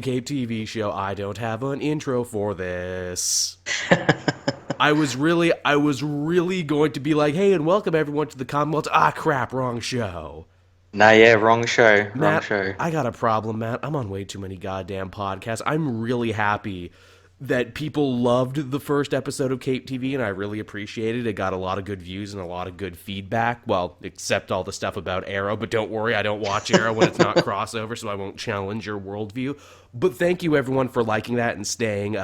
the Cape TV show. I don't have an intro for this. I was really going to be like, hey, and welcome everyone to the Commonwealth. Ah, crap, wrong show. Nah, yeah, wrong show, wrong Matt, show. I got a problem, Matt. I'm on way too many goddamn podcasts. I'm really happy that people loved the first episode of Cape TV, and I really appreciated it. It got a lot of good views and a lot of good feedback. Well, except all the stuff about Arrow, but don't worry, I don't watch Arrow when it's not crossover, so I won't challenge your worldview. But thank you, everyone, for liking that and staying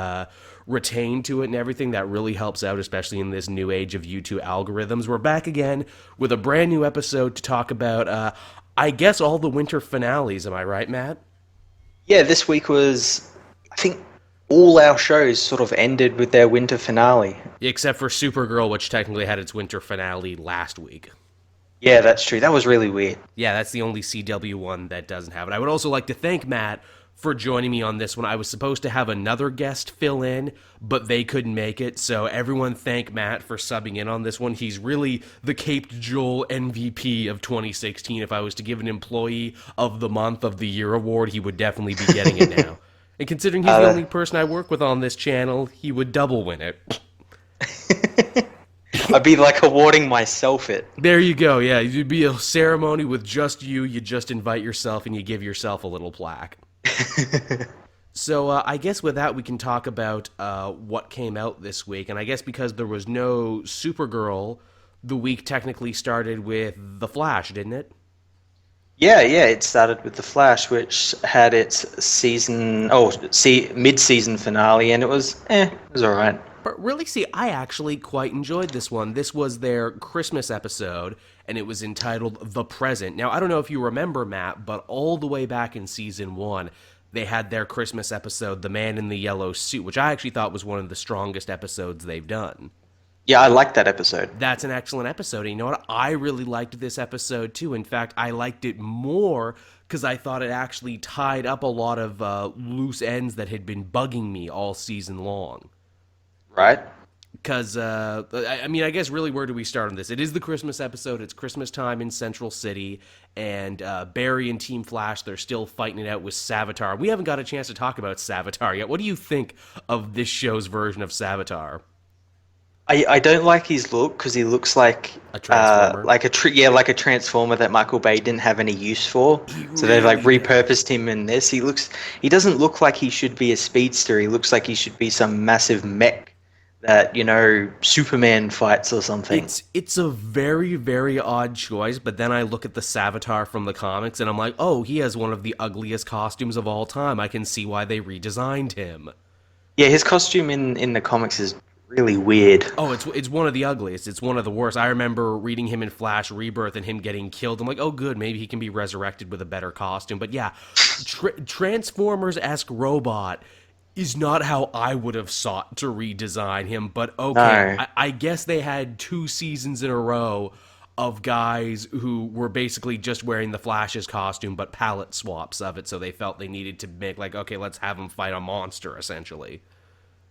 retained to it and everything. That really helps out, especially in this new age of YouTube algorithms. We're back again with a brand new episode to talk about, I guess, all the winter finales. Am I right, Matt? Yeah, this week was, I think, all our shows sort of ended with their winter finale. Except for Supergirl, which technically had its winter finale last week. Yeah, that's true. That was really weird. Yeah, that's the only CW one that doesn't have it. I would also like to thank Matt for joining me on this one. I was supposed to have another guest fill in, but they couldn't make it. So everyone thank Matt for subbing in on this one. He's really the Caped Joel MVP of 2016. If I was to give an Employee of the Month of the Year award, he would definitely be getting it now. And considering he's the only person I work with on this channel, he would double win it. I'd be like awarding myself it. There you go, yeah. It'd be a ceremony with just you. You just invite yourself and you give yourself a little plaque. So I guess with that we can talk about what came out this week. And I guess because there was no Supergirl, the week technically started with The Flash, didn't it? Yeah, it started with The Flash, which had its mid-season finale, and it was alright. But really, see, I actually quite enjoyed this one. This was their Christmas episode, and it was entitled The Present. Now, I don't know if you remember, Matt, but all the way back in Season 1, they had their Christmas episode, The Man in the Yellow Suit, which I actually thought was one of the strongest episodes they've done. Yeah, I liked that episode. That's an excellent episode. And you know what? I really liked this episode, too. In fact, I liked it more because I thought it actually tied up a lot of loose ends that had been bugging me all season long. Right? Because, I mean, I guess really where do we start on this? It is the Christmas episode. It's Christmas time in Central City. And Barry and Team Flash, they're still fighting it out with Savitar. We haven't got a chance to talk about Savitar yet. What do you think of this show's version of Savitar? I don't like his look because he looks like A Transformer? like a transformer that Michael Bay didn't have any use for. So they've like repurposed him in this. He doesn't look like he should be a speedster. He looks like he should be some massive mech that, Superman fights or something. It's a very, very odd choice, but then I look at the Savitar from the comics and I'm like, oh, he has one of the ugliest costumes of all time. I can see why they redesigned him. Yeah, his costume in the comics is really weird. Oh, it's one of the ugliest. It's one of the worst. I remember reading him in Flash Rebirth and him getting killed. I'm like, oh, good, maybe he can be resurrected with a better costume. But yeah, Transformers-esque robot is not how I would have sought to redesign him. But okay, No. I guess they had 2 seasons in a row of guys who were basically just wearing the Flash's costume, but palette swaps of it. So they felt they needed to make like, okay, let's have him fight a monster, essentially.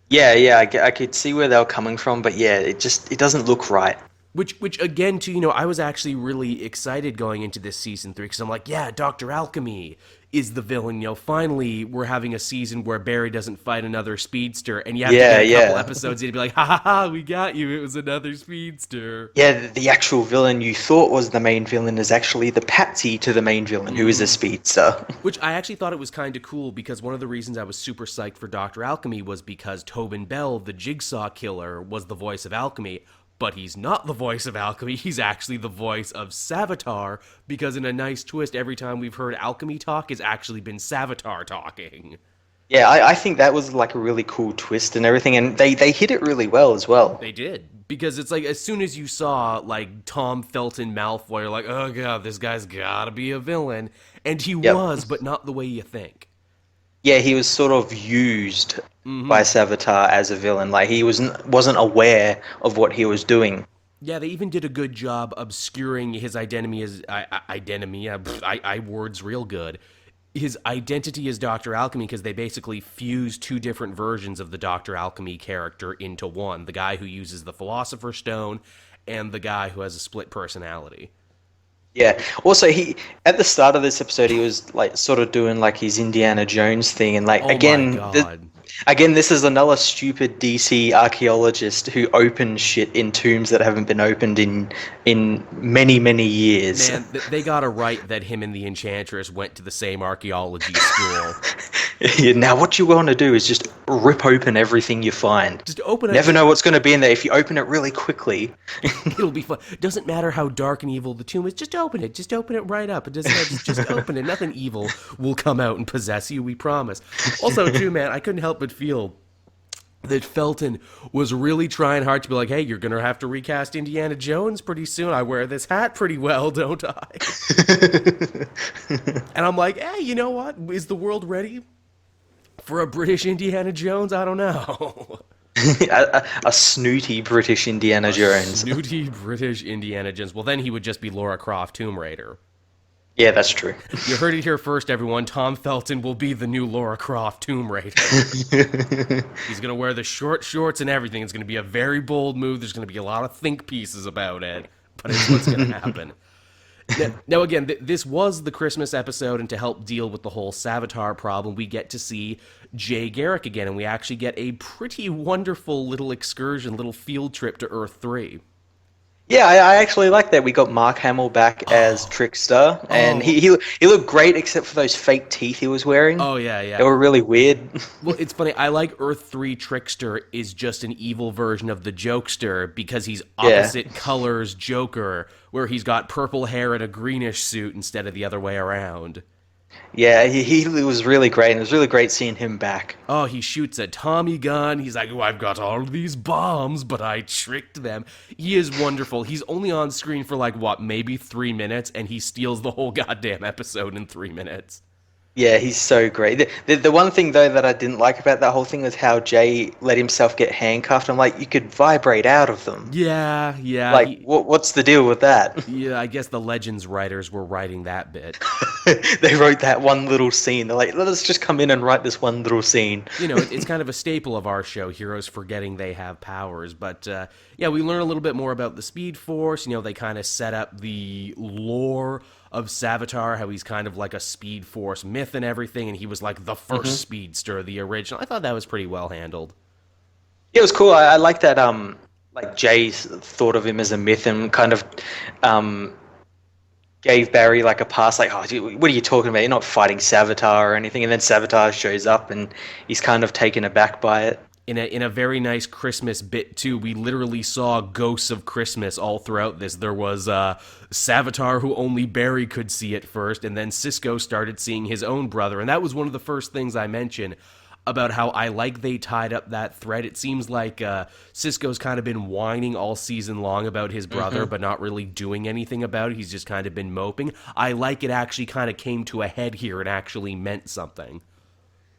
Yeah, I could see where they were coming from, but yeah, it doesn't look right. Which again, too, I was actually really excited going into this season 3 because I'm like, yeah, Dr. Alchemy is the villain. Finally, we're having a season where Barry doesn't fight another speedster, and you have to get a couple episodes in to be like, ha ha ha, we got you. It was another speedster. Yeah, the actual villain you thought was the main villain is actually the patsy to the main villain, who is a speedster. Which I actually thought it was kind of cool because one of the reasons I was super psyched for Dr. Alchemy was because Tobin Bell, the Jigsaw killer, was the voice of Alchemy. But he's not the voice of Alchemy, he's actually the voice of Savitar, because in a nice twist, every time we've heard Alchemy talk, it's actually been Savitar talking. Yeah, I think that was like a really cool twist and everything, and they hit it really well as well. They did, because it's like, as soon as you saw, like, Tom Felton Malfoy, you're like, oh god, this guy's gotta be a villain, and he was, but not the way you think. Yeah, he was sort of used by Savitar as a villain. Like he wasn't aware of what he was doing. Yeah, they even did a good job obscuring his identity as I words real good. His identity as Dr. Alchemy because they basically fused 2 different versions of the Dr. Alchemy character into one. The guy who uses the Philosopher's Stone and the guy who has a split personality. Yeah. Also, he at the start of this episode, he was like sort of doing like his Indiana Jones thing, and like Oh my again, god. again, this is another stupid DC archaeologist who opens shit in tombs that haven't been opened in many many years. Man, they got to write that him and the Enchantress went to the same archaeology school. Yeah, now, what you want to do is just rip open everything you find. Just open Never it. know what's going to be in there. If you open it really quickly, It'll be fun. Doesn't matter how dark and evil the tomb is. Just open it. Just open it right up. It doesn't. Just open it. Nothing evil will come out and possess you. We promise. Also, too, man, I couldn't help but feel that Felton was really trying hard to be like, hey, you're gonna have to recast Indiana Jones pretty soon. I wear this hat pretty well, don't I? And I'm like, hey, you know what? Is the world ready for a British Indiana Jones? I don't know. a snooty British Indiana Jones. Snooty British Indiana Jones. Well, then he would just be Lara Croft Tomb Raider. Yeah, that's true. You heard it here first, everyone. Tom Felton will be the new Lara Croft Tomb Raider. He's going to wear the short shorts and everything. It's going to be a very bold move. There's going to be a lot of think pieces about it, but it's what's going to happen. Now again, this was the Christmas episode, and to help deal with the whole Savitar problem, we get to see Jay Garrick again, and we actually get a pretty wonderful little excursion, little field trip to Earth 3. Yeah, I actually like that. We got Mark Hamill back as Trickster, and he looked great except for those fake teeth he was wearing. Oh, yeah, yeah. They were really weird. Well, it's funny. I like Earth 3 Trickster is just an evil version of the Jokester because he's opposite colors Joker, where he's got purple hair and a greenish suit instead of the other way around. Yeah, he was really great, and it was really great seeing him back. Oh, he shoots a Tommy gun. He's like, oh, I've got all these bombs, but I tricked them. He is wonderful. He's only on screen for like, what, maybe 3 minutes, and he steals the whole goddamn episode in 3 minutes. Yeah, he's so great. The one thing, though, that I didn't like about that whole thing was how Jay let himself get handcuffed. I'm like, you could vibrate out of them. Yeah. Like, what's the deal with that? Yeah, I guess the Legends writers were writing that bit. They wrote that one little scene. They're like, let us just come in and write this one little scene. You know, it's kind of a staple of our show, heroes forgetting they have powers. But, yeah, we learn a little bit more about the Speed Force. You know, they kind of set up the lore of Savitar, how he's kind of like a Speed Force myth and everything, and he was like the first speedster, the original. I thought that was pretty well handled. Yeah, it was cool. I like that. Like Jay thought of him as a myth and kind of gave Barry like a pass. Like, oh, what are you talking about? You're not fighting Savitar or anything. And then Savitar shows up, and he's kind of taken aback by it. In a very nice Christmas bit, too, we literally saw ghosts of Christmas all throughout this. There was Savitar, who only Barry could see at first, and then Cisco started seeing his own brother. And that was one of the first things I mentioned about how I like they tied up that thread. It seems like Cisco's kind of been whining all season long about his brother, but not really doing anything about it. He's just kind of been moping. I like it actually kind of came to a head here and actually meant something.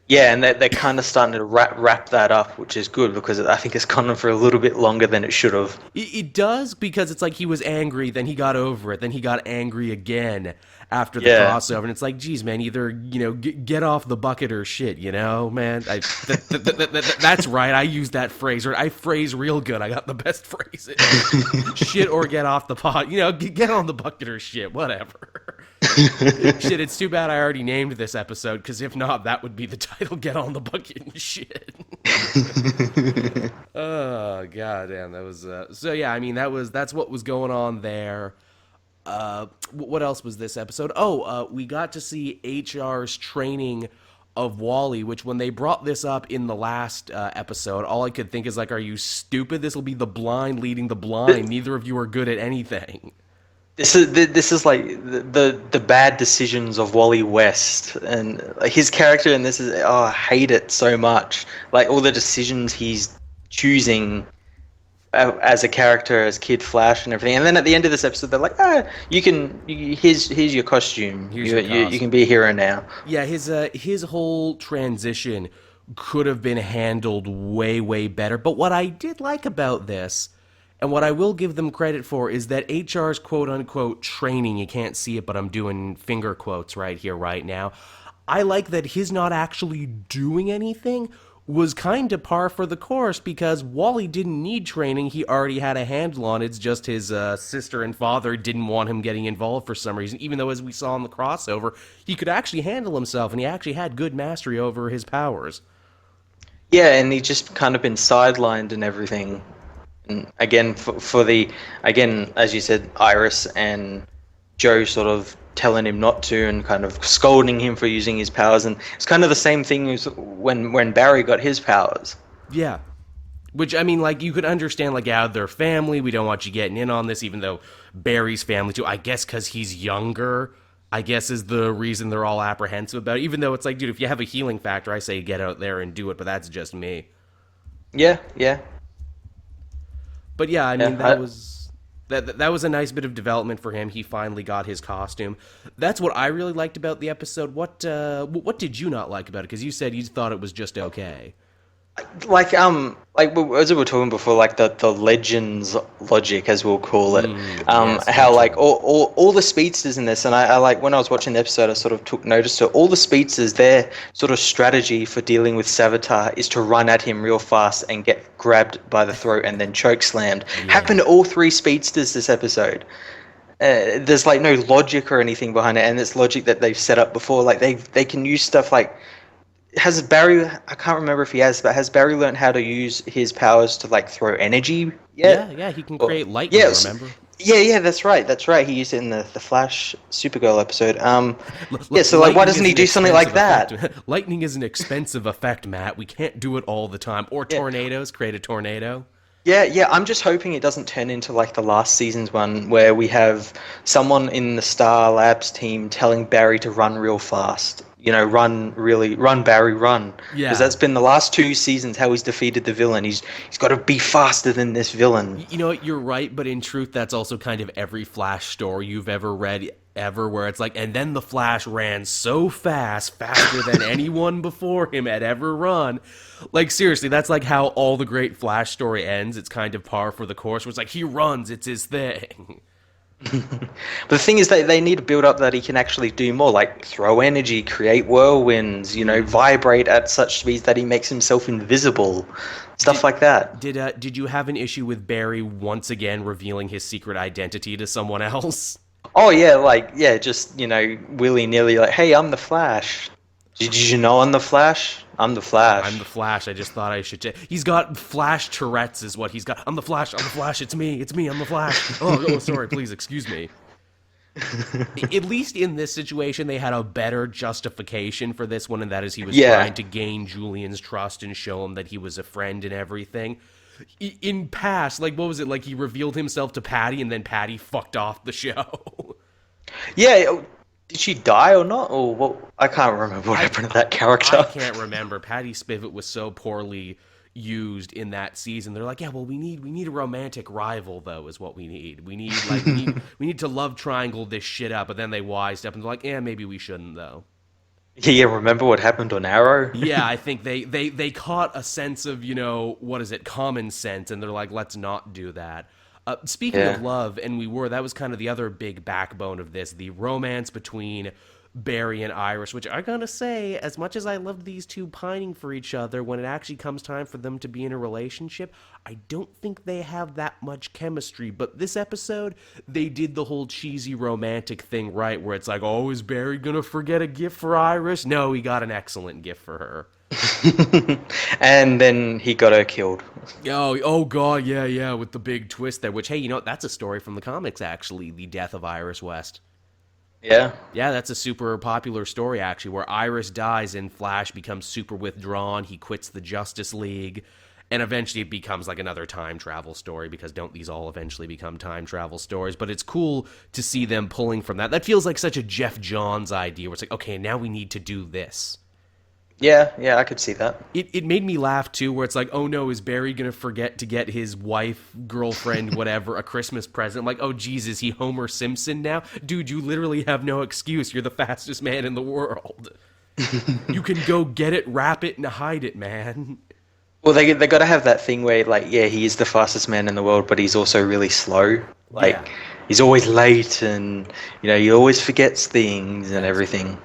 Yeah, and they're kind of starting to wrap that up, which is good because I think it's gone on for a little bit longer than it should have. It does, because it's like he was angry, then he got over it, then he got angry again after the crossover, and it's like, geez, man, either, you know, get off the bucket or shit, you know, man. That's right, I used that phrase, or I phrase real good, I got the best phrases. Shit or get off the pot, you know, get on the bucket or shit, whatever. Shit, it's too bad I already named this episode, because if not, that would be the title, Get on the Bucket and Shit. Oh, goddamn, that was, so yeah, I mean, that's what was going on there. What else was this episode? We got to see HR's training of Wally, which when they brought this up in the last episode, all I could think is like, are you stupid? This will be the blind leading the blind. Neither of you are good at anything. This is like the bad decisions of Wally West, and like his character in this is, I hate it so much. Like all the decisions he's choosing as a character, as Kid Flash and everything. And then at the end of this episode, they're like, here's your costume. You can be a hero now. Yeah, his whole transition could have been handled way, way better. But what I did like about this, and what I will give them credit for, is that HR's quote-unquote training, you can't see it, but I'm doing finger quotes right here, right now. I like that he's not actually doing anything, was kind of par for the course because Wally didn't need training. He already had a handle on it. It's just his sister and father didn't want him getting involved for some reason, even though, as we saw in the crossover, he could actually handle himself and he actually had good mastery over his powers. Yeah, and he just kind of been sidelined and everything. And again, again, as you said, Iris and Joe sort of telling him not to and kind of scolding him for using his powers, and it's kind of the same thing as when Barry got his powers. Yeah. Which, I mean, like, you could understand, like, yeah, their family, we don't want you getting in on this, even though Barry's family, too, I guess because he's younger, I guess is the reason they're all apprehensive about it, even though it's like, dude, if you have a healing factor, I say get out there and do it, but that's just me. Yeah, yeah. But yeah, I mean, Yeah, that was a nice bit of development for him. He finally got his costume. That's what I really liked about the episode. What did you not like about it? Because you said you thought it was just okay. like as we were talking before, like the legends logic, as we'll call it. Yes, How like legend. all the speedsters in this, and I like when I was watching the episode, I sort of took notice to all the speedsters. Their sort of strategy for dealing with Savitar is to run at him real fast and get grabbed by the throat and then choke slammed. Yeah. Happened to all three speedsters this episode. There's like no logic or anything behind it, and it's logic that they've set up before. Like they can use stuff like. Has Barry? I can't remember if he has, but has Barry learned how to use his powers to like throw energy yet? Yeah, he can create lightning, Yes. remember? Yeah, that's right. That's right. He used it in the Flash Supergirl episode. Yeah. So like, Lightning why doesn't is he an do something like expensive that? effect. Lightning is an expensive effect, Matt. We can't do it all the time. Or Yeah. tornadoes, create a tornado. Yeah. I'm just hoping it doesn't turn into like the last season's one, where we have someone in the Star Labs team telling Barry to run real fast. You know, run Barry, run. Yeah. Because that's been the last two seasons how he's defeated the villain. He's got to be faster than this villain. You know what, you're right, but in truth, that's also kind of every Flash story you've ever read, ever, where it's like, and then the Flash ran so fast, faster than anyone before him had ever run. Like, seriously, that's like how all the great Flash story ends. It's kind of par for the course, where it's like, he runs, it's his thing. But the thing is that they need to build up that he can actually do more, like throw energy, create whirlwinds, vibrate at such speeds that he makes himself invisible, stuff like that. Did you have an issue with Barry once again revealing his secret identity to someone else? Oh yeah, just willy nilly, like, hey, I'm the Flash. Did you know I'm the Flash? I'm the Flash. I'm the Flash. I just thought I should. He's got Flash Tourette's, is what he's got. I'm the Flash. I'm the Flash. It's me. I'm the Flash. Oh, sorry. Please excuse me. At least in this situation, they had a better justification for this one, and that is he was trying to gain Julian's trust and show him that he was a friend and everything. In past, like, what was it? Like, he revealed himself to Patty, and then Patty fucked off the show. Yeah. Did she die or not? Or what? I can't remember what happened to that character. I can't remember. Patty Spivot was so poorly used in that season. They're like, yeah, well, we need a romantic rival, though, is what we need. We need to love triangle this shit up. But then they wised up and they're like, yeah, maybe we shouldn't, though. Yeah, remember what happened on Arrow? Yeah, I think they caught a sense of, common sense, and they're like, let's not do that. Speaking of love, that was kind of the other big backbone of this, the romance between Barry and Iris, which I gotta say, as much as I loved these two pining for each other, when it actually comes time for them to be in a relationship, I don't think they have that much chemistry. But this episode, they did the whole cheesy romantic thing right, where it's like, oh, is Barry gonna forget a gift for Iris? No, he got an excellent gift for her. And then he got her killed. Oh god, yeah, with the big twist there, which, hey, that's a story from the comics, actually, the death of Iris West. Yeah. Yeah, that's a super popular story, actually, where Iris dies and Flash becomes super withdrawn, he quits the Justice League, and eventually it becomes like another time travel story, because don't these all eventually become time travel stories? But it's cool to see them pulling from that. That feels like such a Jeff Johns idea, where it's like, okay, now we need to do this. Yeah, I could see that. It made me laugh, too, where it's like, oh no, is Barry going to forget to get his wife, girlfriend, whatever, a Christmas present? I'm like, oh Jesus, he Homer Simpson now? Dude, you literally have no excuse. You're the fastest man in the world. You can go get it, wrap it, and hide it, man. Well, they got to have that thing where, like, yeah, he is the fastest man in the world, but he's also really slow. Like, he's always late, and, he always forgets things and everything.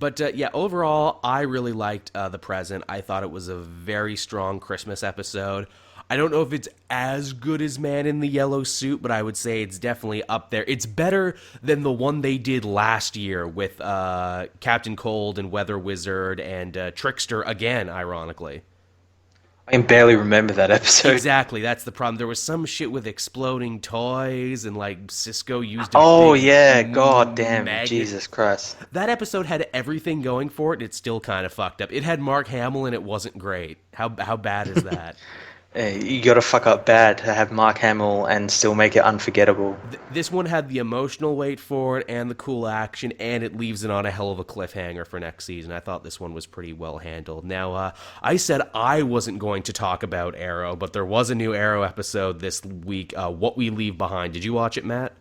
But yeah, overall, I really liked The Present. I thought it was a very strong Christmas episode. I don't know if it's as good as Man in the Yellow Suit, but I would say it's definitely up there. It's better than the one they did last year with Captain Cold and Weather Wizard and Trickster again, ironically. I can barely remember that episode. Exactly, that's the problem. There was some shit with exploding toys, and like Cisco used a Oh big yeah, god damn, magnet. Jesus Christ. That episode had everything going for it, and it's still kind of fucked up. It had Mark Hamill, and it wasn't great. How bad is that? You gotta fuck up bad to have Mark Hamill and still make it unforgettable. This one had the emotional weight for it and the cool action, and it leaves it on a hell of a cliffhanger for next season. I thought this one was pretty well handled. Now, I said I wasn't going to talk about Arrow, but there was a new Arrow episode this week, What We Leave Behind. Did you watch it, Matt?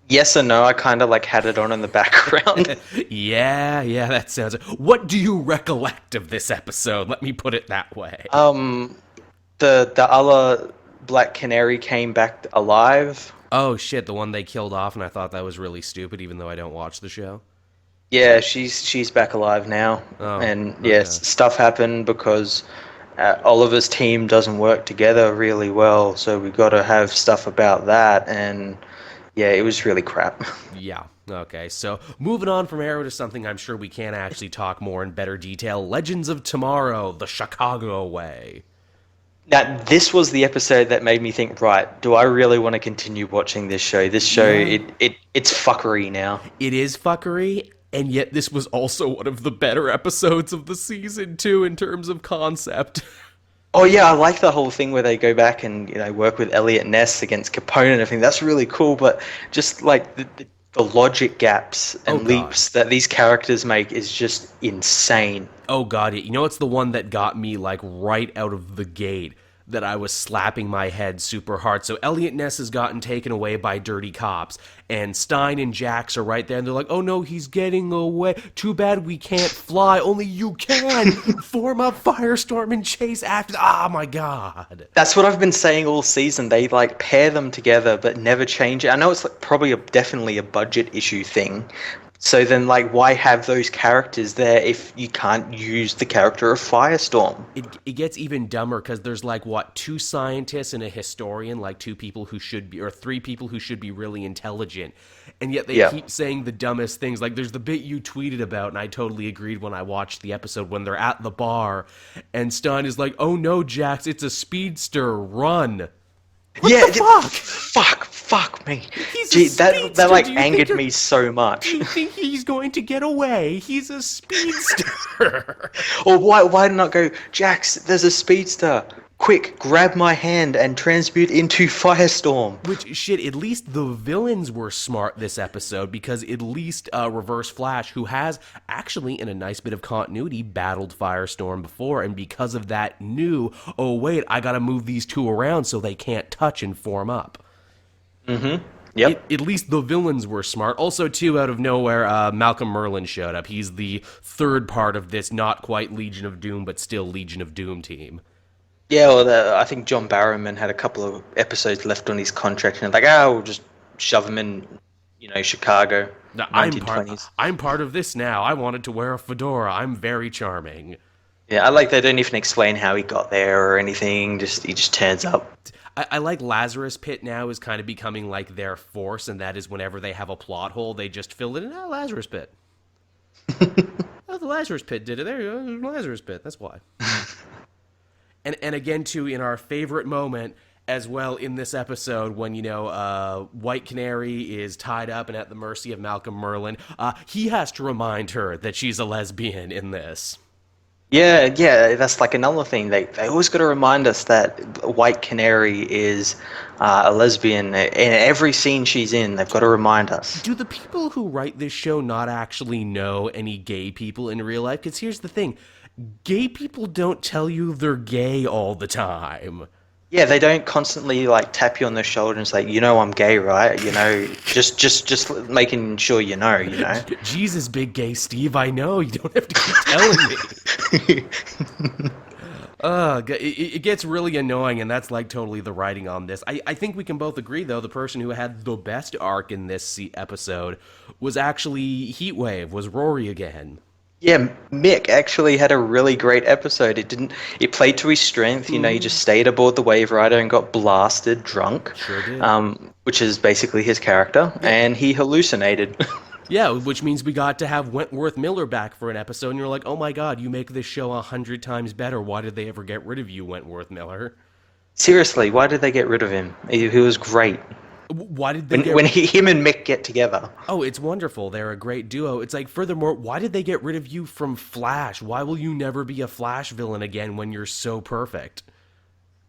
Yes and no, I kind of like had it on in the background. Yeah, that sounds... What do you recollect of this episode? Let me put it that way. The other Black Canary came back alive. Oh, shit, the one they killed off, and I thought that was really stupid, even though I don't watch the show. Yeah, she's back alive now. Oh, and okay. yes, stuff happened because Oliver's team doesn't work together really well, so we got to have stuff about that, and yeah, it was really crap. Yeah, okay, so moving on from Arrow to something I'm sure we can actually talk more in better detail, Legends of Tomorrow, The Chicago Way. Now, this was the episode that made me think, right, do I really want to continue watching this show? This show, it's fuckery now. It is fuckery, and yet this was also one of the better episodes of the season, too, in terms of concept. Oh yeah, I like the whole thing where they go back and work with Elliot Ness against Capone and everything. That's really cool, but just like the logic gaps and leaps that these characters make is just insane. Oh god, you know it's the one that got me like right out of the gate that I was slapping my head super hard. So Elliot Ness has gotten taken away by dirty cops, and Stein and Jax are right there, and they're like, oh no, he's getting away. Too bad we can't fly. Only you can. Form a firestorm and chase after. Oh my god. That's what I've been saying all season. They like pair them together but never change it. I know it's like probably definitely a budget issue thing. So then, like, why have those characters there if you can't use the character of Firestorm? It gets even dumber because there's, like, what, 2 scientists and a historian, like 2 people who should be, or 3 people who should be really intelligent. And yet they keep saying the dumbest things. Like, there's the bit you tweeted about, and I totally agreed when I watched the episode, when they're at the bar, and Stein is like, oh no, Jax, it's a speedster, run. What the fuck? Fuck me. Gee, that like angered me so much. Do you think he's going to get away? He's a speedster. Or why not go, Jax, there's a speedster. Quick, grab my hand and transmute into Firestorm. Which, shit, at least the villains were smart this episode, because at least Reverse Flash, who has actually, in a nice bit of continuity, battled Firestorm before, and because of that knew, oh wait, I gotta move these 2 around so they can't touch and form up. Mm-hmm. Yep. At least the villains were smart. Also, too, out of nowhere, Malcolm Merlin showed up. He's the 3rd part of this not quite Legion of Doom, but still Legion of Doom team. Yeah, well, I think John Barrowman had a couple of episodes left on his contract, and like, we'll just shove him in, Chicago, 1920s. I'm part of this now. I wanted to wear a fedora. I'm very charming. Yeah, I like they don't even explain how he got there or anything. He just turns up. I like Lazarus Pit now is kind of becoming like their force, and that is whenever they have a plot hole, they just fill it in. Oh, Lazarus Pit. Oh, the Lazarus Pit did it. There you go. Lazarus Pit. That's why. And again, too, in our favorite moment as well in this episode, when, White Canary is tied up and at the mercy of Malcolm Merlin, he has to remind her that she's a lesbian in this. Yeah, that's like another thing. They always got to remind us that White Canary is a lesbian. In every scene she's in, they've got to remind us. Do the people who write this show not actually know any gay people in real life? Because here's the thing. Gay people don't tell you they're gay all the time. Yeah, they don't constantly like tap you on the shoulder and say, I'm gay, right? Just making sure you know. Jesus, big gay Steve, I know. You don't have to keep telling me. It gets really annoying, and that's like totally the writing on this. I think we can both agree, though, the person who had the best arc in this episode was actually Heatwave, was Rory again. Yeah, Mick actually had a really great episode. It played to his strength. You know, he just stayed aboard the Wave Rider and got blasted drunk, Sure did. which is basically his character, and he hallucinated. Yeah, which means we got to have Wentworth Miller back for an episode, and you're like, oh my god, you make this show 100 times better. Why did they ever get rid of you, Wentworth Miller? Seriously, why did they get rid of him? He was great. Why did they When him and Mick get together. Oh, it's wonderful. They're a great duo. It's like, furthermore, why did they get rid of you from Flash? Why will you never be a Flash villain again when you're so perfect?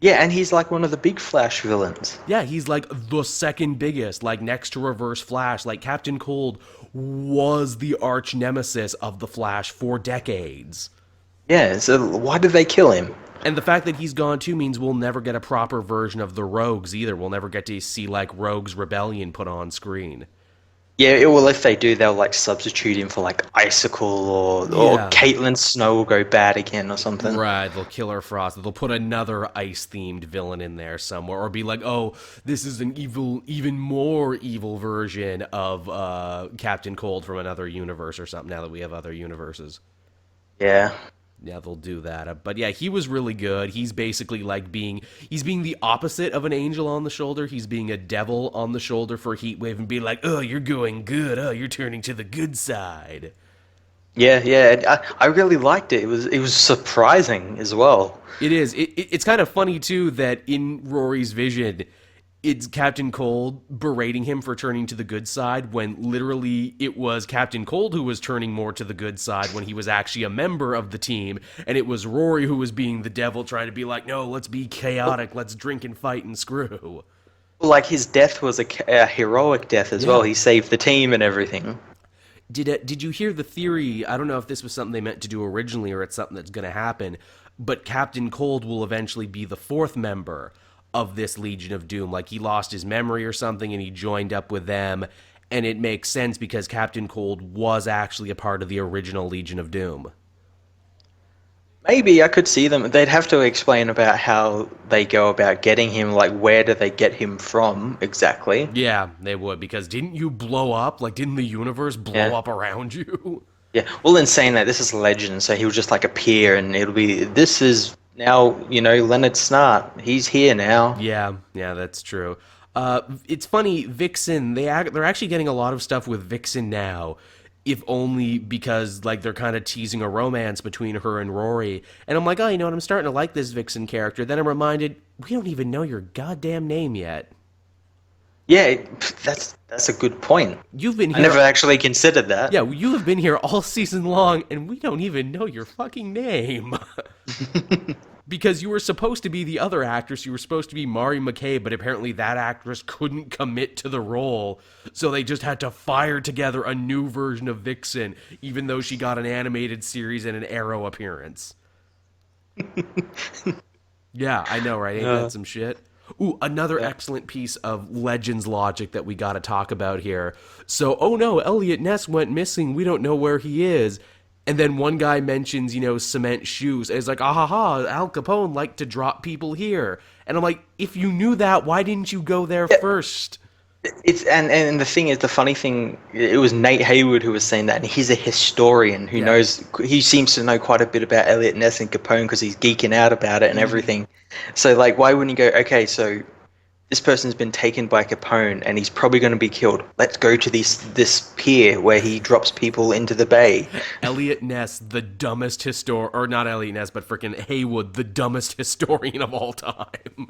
Yeah, and he's like one of the big Flash villains. Yeah, he's like the second biggest, like next to Reverse Flash. Like Captain Cold was the arch nemesis of the Flash for decades. Yeah, so why did they kill him? And the fact that he's gone too means we'll never get a proper version of the Rogues either. We'll never get to see like Rogues Rebellion put on screen. Yeah, well, if they do, they'll like substitute him for like Icicle or Caitlin Snow will go bad again or something. Right, they'll kill her Frost. They'll put another ice-themed villain in there somewhere, or be like, oh, this is an evil, even more evil version of Captain Cold from another universe or something. Now that we have other universes. Yeah. Yeah, they'll do that. But yeah, he was really good. He's basically like he's being the opposite of an angel on the shoulder. He's being a devil on the shoulder for Heatwave and being like, oh, you're going good. Oh, you're turning to the good side. Yeah. I really liked it. It was surprising as well. It is. It's kind of funny, too, that in Rory's vision, it's Captain Cold berating him for turning to the good side when literally it was Captain Cold who was turning more to the good side when he was actually a member of the team, and it was Rory who was being the devil trying to be like, no, let's be chaotic, let's drink and fight and screw. Like his death was a heroic death as well. He saved the team and everything. Did you hear the theory? I don't know if this was something they meant to do originally or it's something that's going to happen, but Captain Cold will eventually be the fourth member of this Legion of Doom. Like he lost his memory or something and he joined up with them, and it makes sense because Captain Cold was actually a part of the original Legion of Doom. Maybe I could see them. They'd have to explain about how they go about getting him. Like, where do they get him from exactly? Yeah, they would, because didn't you blow up? Like, didn't the universe blow up around you? Yeah. Well, in saying that, this is legend, so he'll just like appear, and it'll be this is now, you know, Leonard Snart. He's here now. Yeah, that's true. It's funny, Vixen, they're actually getting a lot of stuff with Vixen now, if only because, like, they're kind of teasing a romance between her and Rory. And I'm like, oh, you know what, I'm starting to like this Vixen character. Then I'm reminded, we don't even know your goddamn name yet. Yeah, that's a good point. You've been here. I never actually considered that. Yeah, you have been here all season long, and we don't even know your fucking name. Because you were supposed to be the other actress, you were supposed to be Mari McKay, but apparently that actress couldn't commit to the role, so they just had to fire together a new version of Vixen, even though she got an animated series and an Arrow appearance. Yeah, I know, right? Ain't that some shit? Ooh, another excellent piece of Legends logic that we gotta talk about here. So, oh no, Elliot Ness went missing, we don't know where he is. And then one guy mentions, you know, cement shoes. And it's like, Al Capone liked to drop people here. And I'm like, if you knew that, why didn't you go there first? It's and the thing is, the funny thing, it was Nate Hayward who was saying that, and he's a historian who knows. He seems to know quite a bit about Elliot Ness and Capone because he's geeking out about it and everything. So, like, why wouldn't you go? Okay, so this person's been taken by Capone and he's probably going to be killed. Let's go to this pier where he drops people into the bay. Elliot Ness, the dumbest or not Elliot Ness, but frickin' Haywood, the dumbest historian of all time.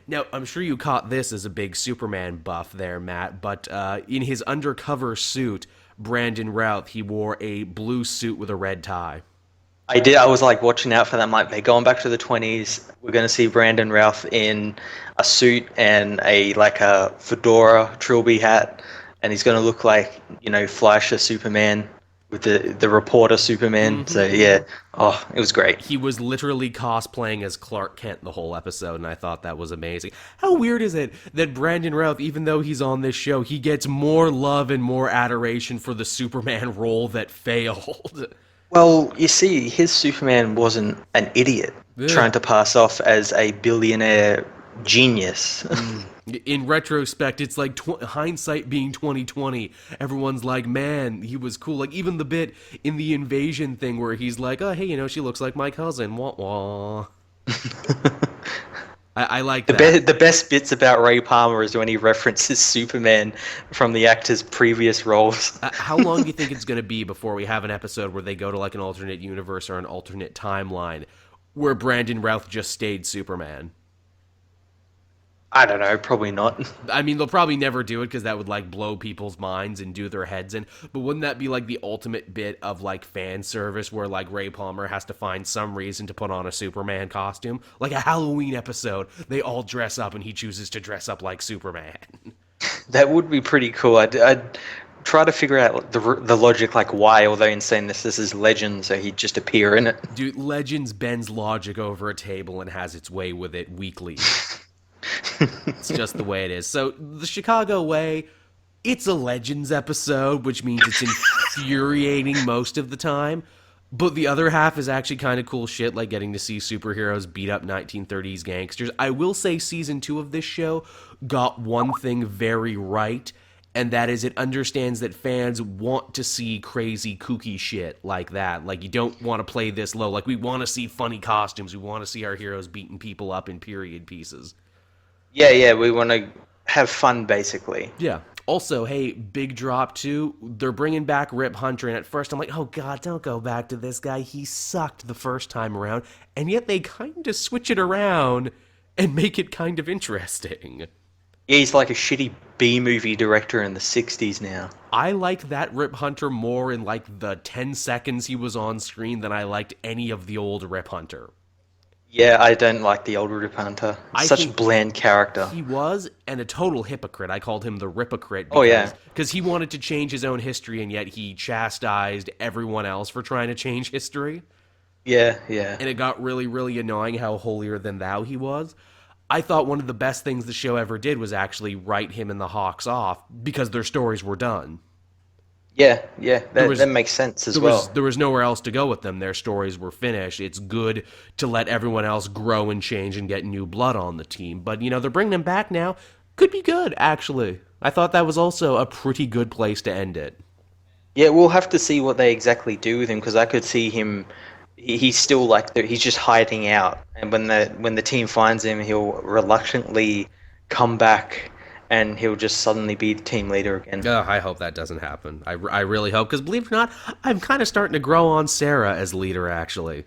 Now, I'm sure you caught this as a big Superman buff there, Matt, but in his undercover suit, Brandon Routh, he wore a blue suit with a red tie. I did. I was like watching out for them. Like, they're going back to the 20s. We're going to see Brandon Routh in a suit and a fedora trilby hat, and he's going to look like, you know, Fleischer Superman with the reporter Superman. So yeah, it was great. He was literally cosplaying as Clark Kent the whole episode, and I thought that was amazing. How weird is it that Brandon Routh, even though he's on this show, he gets more love and more adoration for the Superman role that failed? Well, you see, his Superman wasn't an idiot Ugh. trying to pass off as a billionaire genius. In retrospect, it's like hindsight being 2020. Everyone's like, man, he was cool. Like even the bit in the invasion thing where he's like, oh hey, she looks like my cousin. Wah wah. I like that. The best bits about Ray Palmer is when he references Superman from the actor's previous roles. How long do you think it's going to be before we have an episode where they go to like an alternate universe or an alternate timeline where Brandon Routh just stayed Superman? I don't know, probably not. I mean, they'll probably never do it because that would like blow people's minds and do their heads in. But wouldn't that be like the ultimate bit of like fan service where like Ray Palmer has to find some reason to put on a Superman costume? Like a Halloween episode, they all dress up and he chooses to dress up like Superman. That would be pretty cool. I'd try to figure out the logic, like why, although in saying this is Legend, so he'd just appear in it. Dude, Legends bends logic over a table and has its way with it weekly. It's just the way it is. So, the Chicago Way, it's a Legends episode, which means it's infuriating most of the time. But the other half is actually kind of cool shit, like getting to see superheroes beat up 1930s gangsters. I will say season 2 of this show got one thing very right, and that is it understands that fans want to see crazy, kooky shit like that. Like, you don't want to play this low. Like, we want to see funny costumes. We want to see our heroes beating people up in period pieces. Yeah, we want to have fun, basically. Yeah. Also, hey, big drop too. They're bringing back Rip Hunter, and at first I'm like, oh god, don't go back to this guy. He sucked the first time around, and yet they kind of switch it around and make it kind of interesting. Yeah, he's like a shitty B-movie director in the 60s now. I like that Rip Hunter more in like the 10 seconds he was on screen than I liked any of the old Rip Hunter. Yeah, I don't like the old Rip Hunter. I Such a think bland character. he was, and a total hypocrite. I called him the Ripocrite Oh, yeah. because he wanted to change his own history, and yet he chastised everyone else for trying to change history. Yeah. And it got really, really annoying how holier than thou he was. I thought one of the best things the show ever did was actually write him and the Hawks off because their stories were done. Yeah, that makes sense as well. There was nowhere else to go with them. Their stories were finished. It's good to let everyone else grow and change and get new blood on the team. But, they're bringing them back now. Could be good, actually. I thought that was also a pretty good place to end it. Yeah, we'll have to see what they exactly do with him, because I could see him. He's still like he's just hiding out, and when the team finds him, he'll reluctantly come back, and he'll just suddenly be the team leader again. I hope that doesn't happen. I really hope, because believe it or not, I'm kind of starting to grow on Sarah as leader, actually.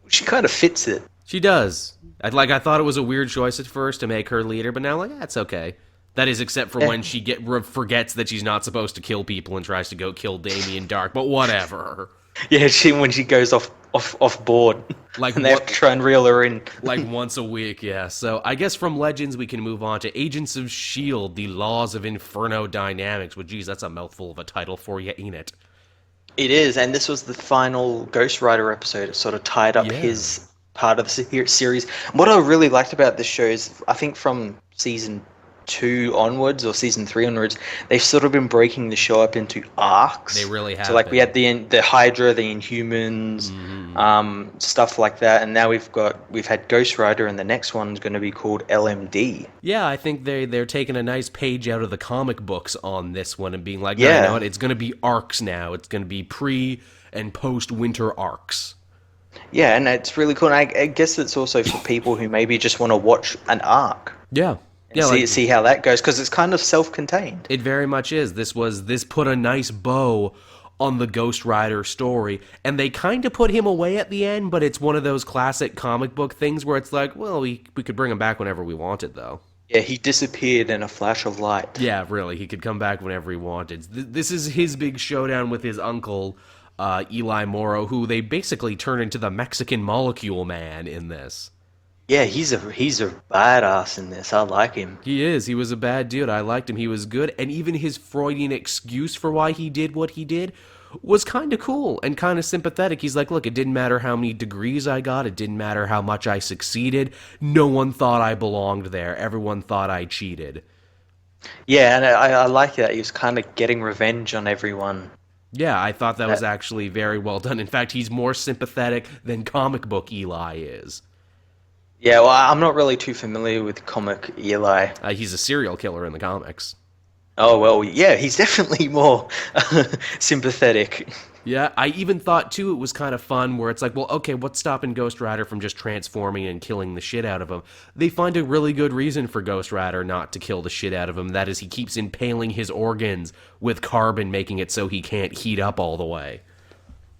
She kind of fits it. She does. I thought it was a weird choice at first to make her leader, but now that's okay. That is, except for when she forgets that she's not supposed to kill people and tries to go kill Damien Dark, but whatever. Yeah, when she goes off board, like and they have to try and reel her in. Like once a week, yeah. So I guess from Legends we can move on to Agents of S.H.I.E.L.D., The Laws of Inferno Dynamics. Well, geez, that's a mouthful of a title for you, ain't it? It is, and this was the final Ghost Rider episode. It sort of tied up his part of the series. What I really liked about this show is, I think from season 2 onwards or season 3 onwards, they've sort of been breaking the show up into arcs. They really have. So we had the Hydra, the Inhumans, stuff like that, and now we've had Ghost Rider, and the next one's going to be called LMD. Yeah, I think they're taking a nice page out of the comic books on this one and being like, no, you know what? It's going to be arcs now. It's going to be pre and post winter arcs. Yeah, and it's really cool. And I guess it's also for people who maybe just want to watch an arc. Yeah. See how that goes, because it's kind of self-contained. It very much is. This put a nice bow on the Ghost Rider story, and they kind of put him away at the end, but it's one of those classic comic book things where it's like, well, we could bring him back whenever we wanted, though. Yeah, he disappeared in a flash of light. Yeah, really, he could come back whenever he wanted. This is his big showdown with his uncle, Eli Morrow, who they basically turn into the Mexican Molecule Man in this. Yeah, he's a badass in this. I like him. He is. He was a bad dude. I liked him. He was good. And even his Freudian excuse for why he did what he did was kind of cool and kind of sympathetic. He's like, look, it didn't matter how many degrees I got. It didn't matter how much I succeeded. No one thought I belonged there. Everyone thought I cheated. Yeah, and I like that. He was kind of getting revenge on everyone Yeah, I thought that was That, actually very well done. In fact, he's more sympathetic than comic book Eli is. yeah, well, I'm not really too familiar with comic Eli. He's a serial killer in the comics. Oh well, yeah, he's definitely more sympathetic. Yeah, I even thought too it was kind of fun where it's like, well, okay, what's stopping Ghost Rider from just transforming and killing the shit out of him? They find a really good reason for Ghost Rider not to kill the shit out of him. That is, he keeps impaling his organs with carbon, making it so he can't heat up all the way.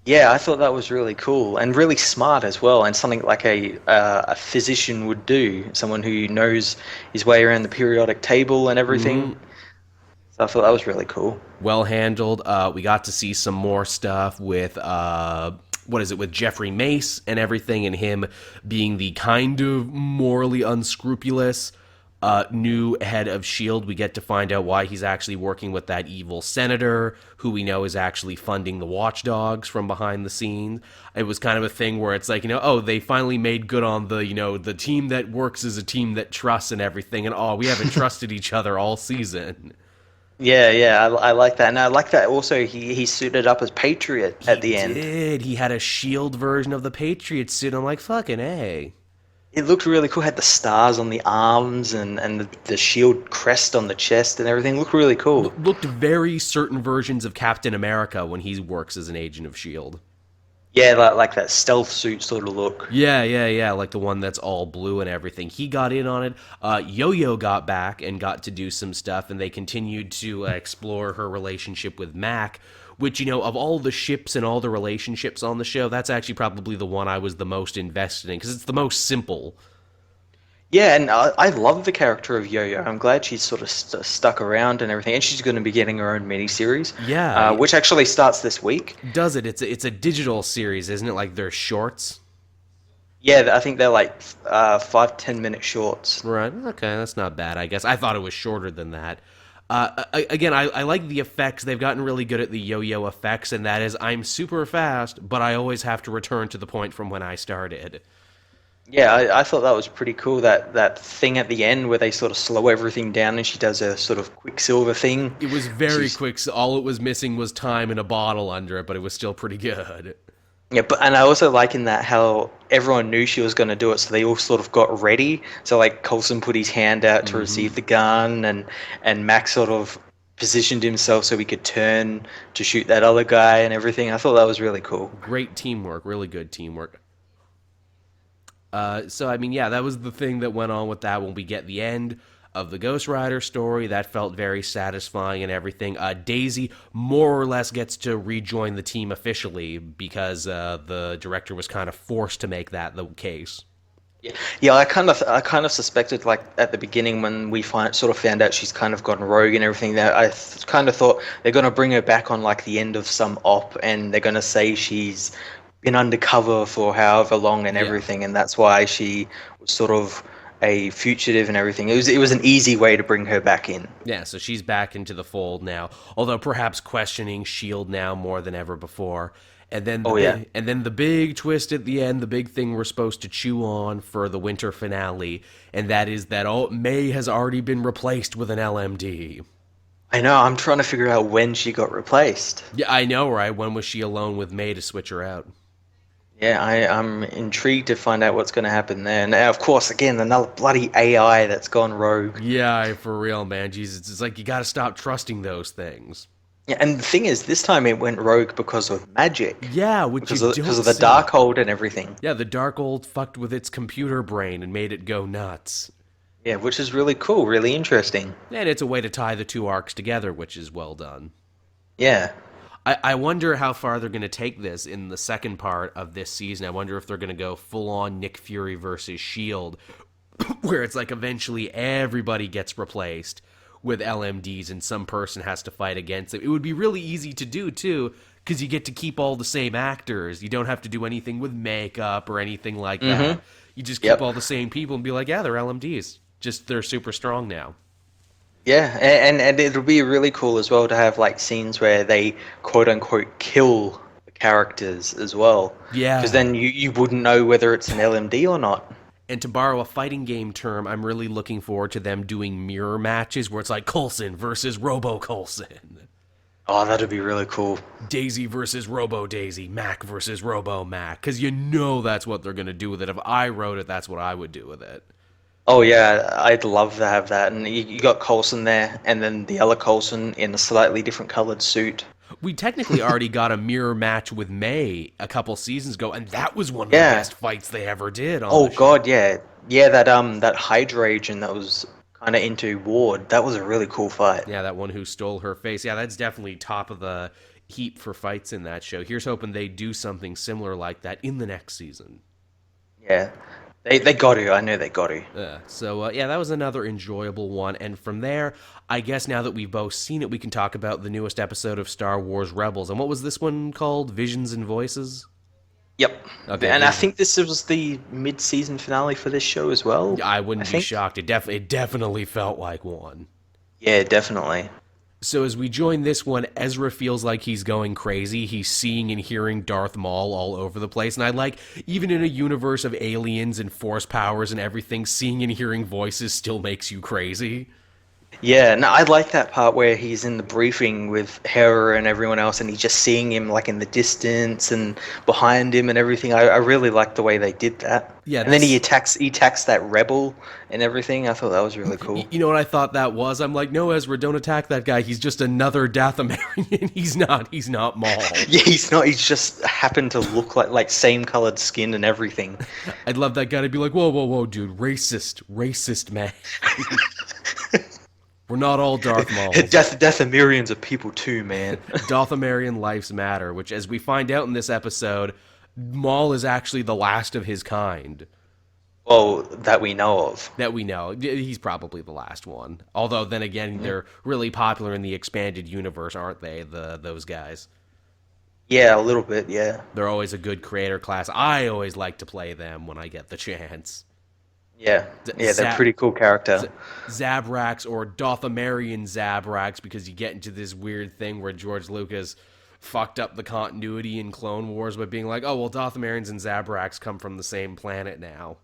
Yeah, I thought that was really cool and really smart as well, and something like a physician would do, someone who knows his way around the periodic table and everything. So I thought that was really cool. Well handled. We got to see some more stuff with what is it, with Jeffrey Mace and everything, and him being the kind of morally unscrupulous new head of S.H.I.E.L.D. We get to find out why he's actually working with that evil senator, who we know is actually funding the Watchdogs from behind the scenes. It was kind of a thing where it's like, oh, they finally made good on the, the team that works is a team that trusts and everything, and we haven't trusted each other all season. Yeah, yeah, I like that, and I like that also. He suited up as Patriot He at the end. did. He had a shield version of the Patriot suit. I'm like, fucking A. It looked really cool. Had the stars on the arms and the shield crest on the chest and everything. Looked really cool. Looked very certain versions of Captain America when he works as an agent of S.H.I.E.L.D. Yeah, like that stealth suit sort of look. Yeah, like the one that's all blue and everything. He got in on it. Yo-Yo got back and got to do some stuff, and they continued to explore her relationship with Mac, which, of all the ships and all the relationships on the show, that's actually probably the one I was the most invested in, because it's the most simple. Yeah, and I love the character of Yo-Yo. I'm glad she's sort of stuck around and everything, and she's going to be getting her own miniseries, Yeah, which actually starts this week. does it? It's a digital series, isn't it? Like they're shorts? Yeah, I think they're like 5-10 minute shorts. Right. Okay, that's not bad, I guess. I thought it was shorter than that. Again, I like the effects. They've gotten really good at the yo-yo effects, and that is, I'm super fast, but I always have to return to the point from when I started. Yeah, I thought that was pretty cool. That thing at the end where they sort of slow everything down and she does a sort of Quicksilver thing. It was very quick. So all it was missing was time and a bottle under it, but it was still pretty good. Yeah, and I also like in that how everyone knew she was going to do it, so they all sort of got ready. So like Coulson put his hand out to receive the gun, and Max sort of positioned himself so he could turn to shoot that other guy and everything. I thought that was really cool. Great teamwork, really good teamwork. So, I mean, yeah, that was the thing that went on with that when we get the end of the Ghost Rider story. That felt very satisfying and everything. Daisy more or less gets to rejoin the team officially because the director was kind of forced to make that the case. Yeah, I kind of suspected, like at the beginning when we sort of found out she's kind of gone rogue and everything, that kind of thought they're going to bring her back on like the end of some op, and they're going to say she's been undercover for however long and everything, and that's why she was sort of a fugitive and everything. It was an easy way to bring her back in. Yeah, so she's back into the fold now, although perhaps questioning S.H.I.E.L.D. now more than ever before. And then and then the big twist at the end, the big thing we're supposed to chew on for the winter finale, and that is that May has already been replaced with an LMD. I know, I'm trying to figure out when she got replaced. Yeah, I know, right? When was she alone with May to switch her out? Yeah, I'm intrigued to find out what's going to happen there. Now, of course, again, another bloody AI that's gone rogue. Yeah, for real, man. Jesus, it's like you got to stop trusting those things. Yeah, and the thing is, this time it went rogue because of magic. Yeah, because of the Darkhold and everything. Yeah, the Darkhold fucked with its computer brain and made it go nuts. Yeah, which is really cool, really interesting. And it's a way to tie the two arcs together, which is well done. Yeah. I wonder how far they're going to take this in the second part of this season. I wonder if they're going to go full-on Nick Fury versus S.H.I.E.L.D., where it's like eventually everybody gets replaced with LMDs and some person has to fight against it. It would be really easy to do, too, because you get to keep all the same actors. You don't have to do anything with makeup or anything like that. You just keep all the same people and be like, yeah, they're LMDs. Just they're super strong now. Yeah, and it'll be really cool as well to have like scenes where they quote unquote kill the characters as well. Yeah. Because then you wouldn't know whether it's an LMD or not. And to borrow a fighting game term, I'm really looking forward to them doing mirror matches where it's like Coulson versus Robo Coulson. Oh, that'd be really cool. Daisy versus Robo Daisy, Mac versus Robo Mac, because you know that's what they're gonna do with it. If I wrote it, that's what I would do with it. Oh yeah, I'd love to have that. And you got Coulson there, and then the other Coulson in a slightly different colored suit. We technically already got a mirror match with May a couple seasons ago, and that was one of the Yeah. best fights they ever did on Oh the show. God, yeah, yeah. That Hydra agent that was kind of into Ward. That was a really cool fight. Yeah, that one who stole her face. Yeah, that's definitely top of the heap for fights in that show. Here's hoping they do something similar like that in the next season. Yeah, they got to. I know they got to. Yeah, that was another enjoyable one. And from there, I guess now that we've both seen it, we can talk about the newest episode of Star Wars Rebels. And what was this one called? Visions and Voices? Yep. Okay, And I Vision. think this was the mid-season finale for this show as well. I I wouldn't be think. shocked. It definitely felt like one. Yeah, definitely. So as we join this one, Ezra feels like he's going crazy. He's seeing and hearing Darth Maul all over the place. And I like, even in a universe of aliens and force powers and everything, seeing and hearing voices still makes you crazy. Yeah, no, I like that part where he's in the briefing with Hera and everyone else, and he's just seeing him like in the distance and behind him and everything. I really like the way they did that. Yeah, And then this, he attacks that rebel and everything. I thought that was really cool. you know what I thought that was? I'm like, no, Ezra, don't attack that guy. He's just another Dathomirian. He's not Maul. Yeah, he's not. He's just happened to look like same colored skin and everything. I'd love that guy to be like, whoa, whoa, whoa, dude, racist man. We're not all Darth Mauls. Dathomirians are people too, man. Dathomirian lives matter, which, as we find out in this episode, Maul is actually the last of his kind Well, that we know of. that we know. He's probably the last one. Although, then again, they're really popular in the expanded universe, aren't they? Those guys. Yeah, a little bit. Yeah. They're always a good creator class. I always like to play them when I get the chance. Yeah. Yeah, they're Zap- pretty cool character. Zabraks or Dathomirian Zabraks, because you get into this weird thing where George Lucas fucked up the continuity in Clone Wars by being like, oh, well, Dathomirians and Zabraks come from the same planet now.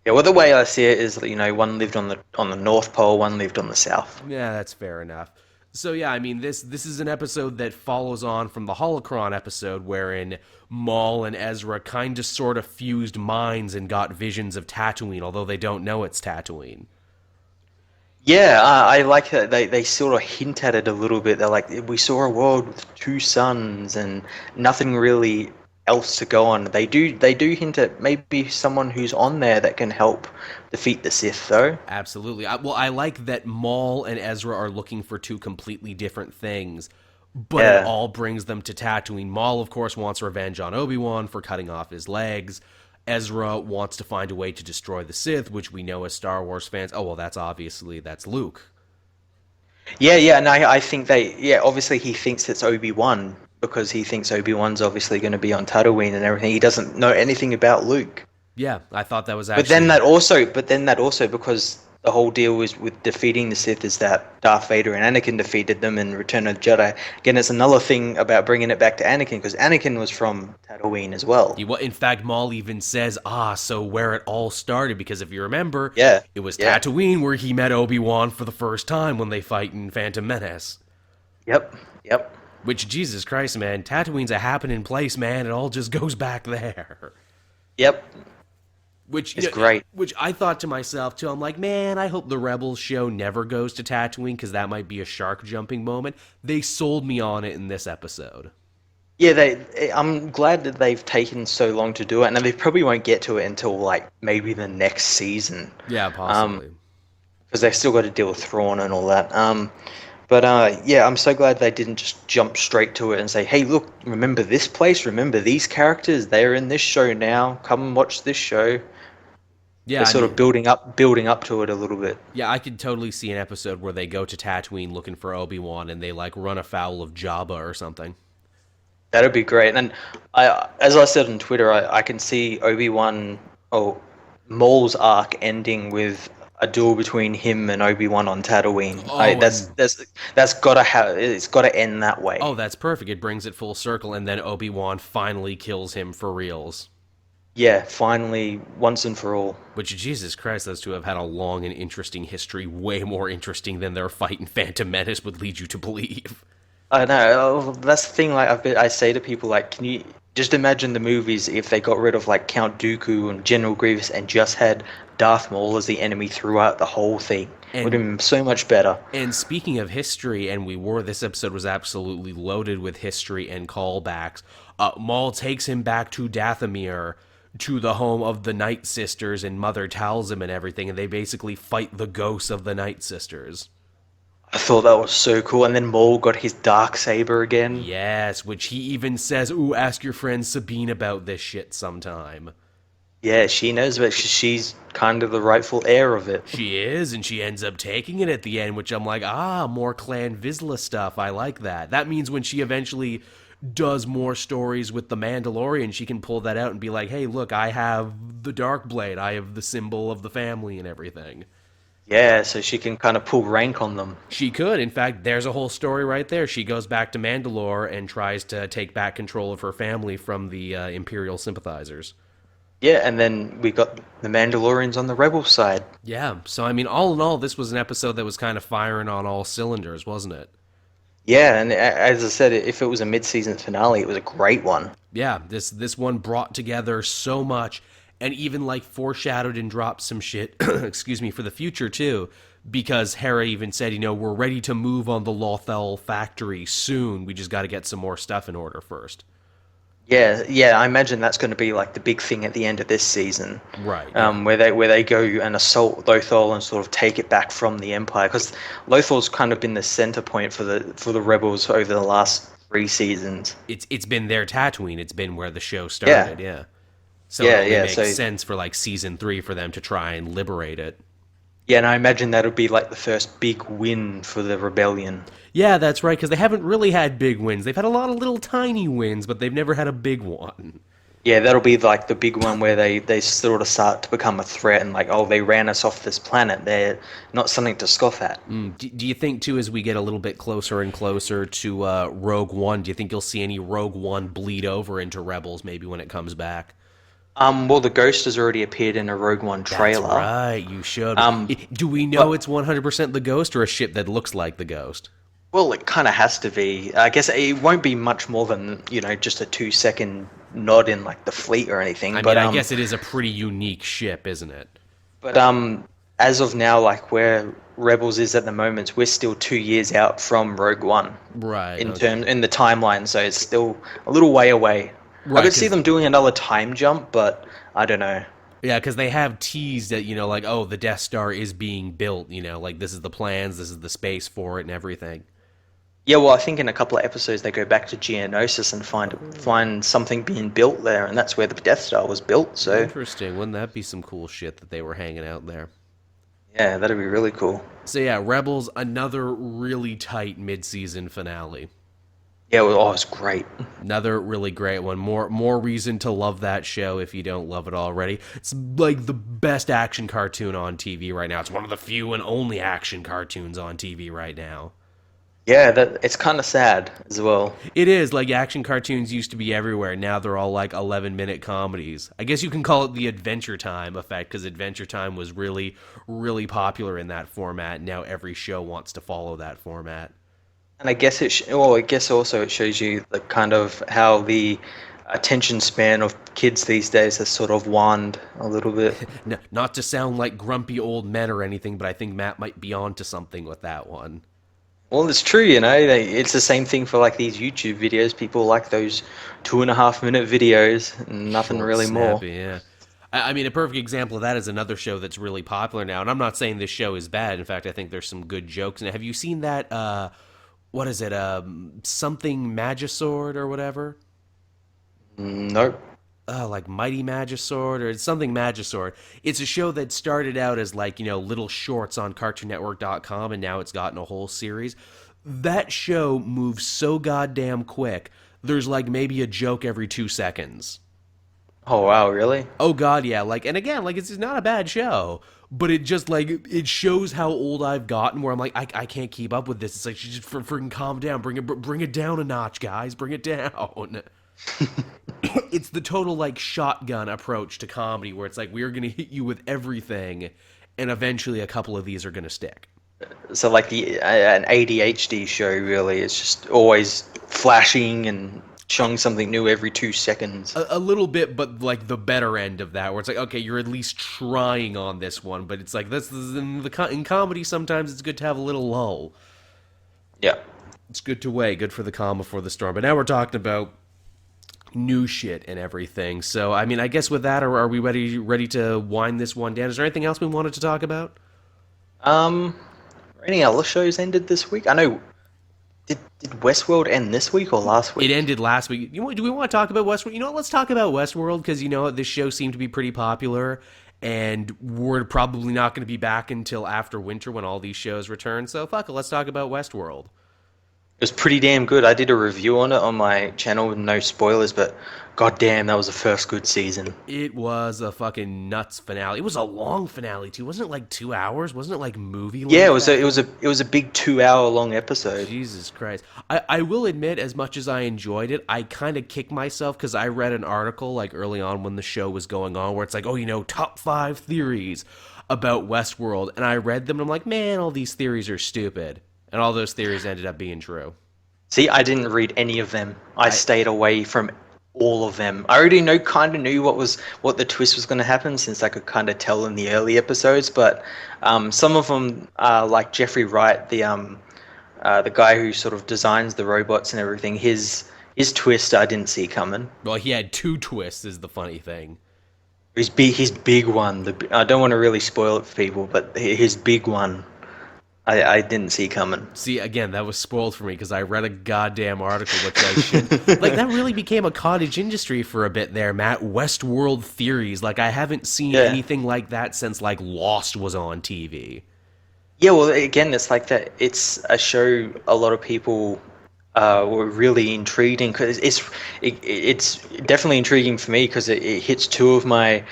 Yeah, well, the way I see it is that one lived on the North Pole, one lived on the South. Yeah, that's fair enough. So yeah, I mean, this is an episode that follows on from the Holocron episode, wherein Maul and Ezra kind of sort of fused minds and got visions of Tatooine, although they don't know it's Tatooine. Yeah, I like that they sort of hint at it a little bit. They're like, we saw a world with two suns and nothing really else to go on. They do hint at maybe someone who's on there that can help defeat the Sith, though. Absolutely. I like that Maul and Ezra are looking for two completely different things, but it Yeah. all brings them to Tatooine. Maul, of course, wants revenge on Obi-Wan for cutting off his legs. Ezra wants to find a way to destroy the Sith, which we know as Star Wars fans. Oh, well, that's Luke. Yeah, and I think obviously he thinks it's Obi-Wan because he thinks Obi-Wan's obviously going to be on Tatooine and everything. He doesn't know anything about Luke. Yeah, I thought that was But actually... then that also, because the whole deal was with defeating the Sith is that Darth Vader and Anakin defeated them in Return of the Jedi. Again, it's another thing about bringing it back to Anakin, because Anakin was from Tatooine as well. In fact, Maul even says, so where it all started, because if you remember, Yeah, it was yeah. Tatooine where he met Obi-Wan for the first time when they fight in Phantom Menace. Yep. Which, Jesus Christ, man, Tatooine's a happening place, man. It all just goes back there. Yep. Which It's great. Which I thought to myself, too. I'm like, man, I hope the Rebels show never goes to Tatooine, because that might be a shark jumping moment. They sold me on it in this episode. Yeah, I'm glad that they've taken so long to do it, and they probably won't get to it until like maybe the next season, Yeah, possibly. because they've still got to deal with Thrawn and all that. But yeah, I'm so glad they didn't just jump straight to it and say, "Hey, look, remember this place? Remember these characters? They're in this show now. Come and watch this show." Yeah, They're sort of building up to it a little bit. Yeah, I could totally see an episode where they go to Tatooine looking for Obi-Wan and they like run afoul of Jabba or something. That'd be great. And as I said on Twitter, I can see Obi-Wan, Maul's arc ending with a duel between him and Obi-Wan on Tatooine. It's gotta end that way. Oh, that's perfect. It brings it full circle, and then Obi-Wan finally kills him for reals. Yeah, finally, once and for all. Which, Jesus Christ, those two have had a long and interesting history, way more interesting than their fight in Phantom Menace would lead you to believe. I know. That's the thing. Like I say to people, like, can you just imagine the movies if they got rid of like Count Dooku and General Grievous and just had Darth Maul as the enemy throughout the whole thing? Would have And been so much better. speaking of history, this episode was absolutely loaded with history and callbacks. Maul takes him back to Dathomir, to the home of the Night Sisters, and Mother tells him and everything, and they basically fight the ghosts of the Night Sisters. I thought that was so cool. And then Maul got his dark saber again. Yes, which he even says, "Ooh, ask your friend Sabine about this shit sometime." Yeah, she knows, but she's kind of the rightful heir of it. She is, and she ends up taking it at the end, which I'm like, more Clan Vizsla stuff. I like that. That means when she eventually does more stories with the Mandalorian, she can pull that out and be like, hey, look, I have the Dark Blade. I have the symbol of the family and everything. Yeah, so she can kind of pull rank on them. She could. In fact, there's a whole story right there. She goes back to Mandalore and tries to take back control of her family from the Imperial sympathizers. Yeah, and then we got the Mandalorians on the Rebel side. Yeah, so I mean, all in all, this was an episode that was kind of firing on all cylinders, wasn't it? Yeah, and as I said, if it was a mid-season finale, it was a great one. Yeah, this one brought together so much, and even like foreshadowed and dropped some shit, excuse me, for the future too, because Hera even said, we're ready to move on the Lothal factory soon. We just got to get some more stuff in order first. Yeah, I imagine that's going to be like the big thing at the end of this season, Right. Yeah. where they go and assault Lothal and sort of take it back from the Empire, because Lothal's kind of been the center point for the rebels over the last 3 seasons. It's been their Tatooine. It's been where the show started. Yeah. So it only makes sense for like season 3 for them to try and liberate it. Yeah, and I imagine that'll be like the first big win for the rebellion. Yeah, that's right, because they haven't really had big wins. They've had a lot of little tiny wins, but they've never had a big one. Yeah, that'll be like the big one where they sort of start to become a threat and like, oh, they ran us off this planet. They're not something to scoff at. Do you think, too, as we get a little bit closer and closer to Rogue One, do you think you'll see any Rogue One bleed over into Rebels maybe when it comes back? Well, the Ghost has already appeared in a Rogue One trailer. That's right, you showed. Do we know it's 100% the Ghost or a ship that looks like the Ghost? Well, it kind of has to be. I guess it won't be much more than, just a 2-second nod in like the fleet or anything. I guess it is a pretty unique ship, isn't it? But as of now, like where Rebels is at the moment, we're still 2 years out from Rogue One. Right. In the timeline, so it's still a little way away. Right, I could see them doing another time jump, but I don't know. Yeah, because they have teased that, like, oh, the Death Star is being built, like this is the plans, this is the space for it and everything. Yeah, well, I think in a couple of episodes they go back to Geonosis and find something being built there, and that's where the Death Star was built. So interesting. Wouldn't that be some cool shit that they were hanging out there? Yeah, that'd be really cool. So yeah, Rebels, another really tight mid-season finale. Yeah, well, it's great. Another really great one. More reason to love that show if you don't love it already. It's like the best action cartoon on TV right now. It's one of the few and only action cartoons on TV right now. Yeah, it's kind of sad as well. It is. Like, action cartoons used to be everywhere. Now they're all like 11-minute comedies. I guess you can call it the Adventure Time effect, because Adventure Time was really, really popular in that format. Now every show wants to follow that format. And I guess I guess also it shows you the kind of how the attention span of kids these days has sort of waned a little bit. No, not to sound like grumpy old men or anything, but I think Matt might be onto something with that one. Well, it's true, it's the same thing for like these YouTube videos. People like those 2.5-minute videos and nothing Short, really snappy, more. Yeah. I mean, a perfect example of that is another show that's really popular now, and I'm not saying this show is bad. In fact, I think there's some good jokes. And have you seen that, what is it, something Magisword or whatever? Nope. Like Mighty Magisword or something Magisword. It's a show that started out as like, little shorts on CartoonNetwork.com, and now it's gotten a whole series. That show moves so goddamn quick. There's like maybe a joke every 2 seconds. Oh, wow, really? Oh god, yeah. Like, and again, like, it's not a bad show, but it just like it shows how old I've gotten. Where I'm like, I can't keep up with this. It's like, just freaking calm down, bring it down a notch, guys, bring it down. It's the total like shotgun approach to comedy, where it's like we're gonna hit you with everything, and eventually a couple of these are gonna stick. So like an ADHD show really. It's just always flashing and showing something new every 2 seconds. A little bit, but like the better end of that, where it's like, okay, you're at least trying on this one, but it's like this is in comedy. Sometimes it's good to have a little lull. Yeah. It's good to wait, good for the calm before the storm. But now we're talking about new shit and everything. So I mean, I guess with that, are we ready to wind this one down? Is there anything else we wanted to talk about? Um, any other shows ended this week? I know. Did Westworld end this week or last It week? ended last week. Do we want to talk about Westworld? You know what? Let's talk about Westworld because this show seemed to be pretty popular, and we're probably not going to be back until after winter when all these shows return. So fuck it, let's talk about Westworld. It was pretty damn good. I did a review on it on my channel with no spoilers, but god damn, that was the first good season. It was a fucking nuts finale. It was a long finale too. Wasn't it like 2 hours? Wasn't it like movie Yeah, length at that? it was a big 2 hour long episode. Jesus Christ. I will admit, as much as I enjoyed it, I kind of kicked myself because I read an article like early on when the show was going on where it's like, oh, top 5 theories about Westworld. And I read them and I'm like, man, all these theories are stupid. And all those theories ended up being true. See, I didn't read any of them. I I, stayed away from all of them. I already kind of knew what the twist was going to happen since I could kind of tell in the early episodes. But some of them, like Jeffrey Wright, the guy who sort of designs the robots and everything, his twist I didn't see coming. well, he had two twists, is the funny thing. His big one. I don't want to really spoil it for people, but his big one, I didn't see coming. See, again, that was spoiled for me because I read a goddamn article, which I should. Like, that really became a cottage industry for a bit there, Matt. Westworld theories. Like, I haven't seen Yeah. anything like that since, like, Lost was on TV. Yeah, well, again, it's like that. It's a show a lot of people were really intrigued in because it's definitely intriguing for me because it hits two of my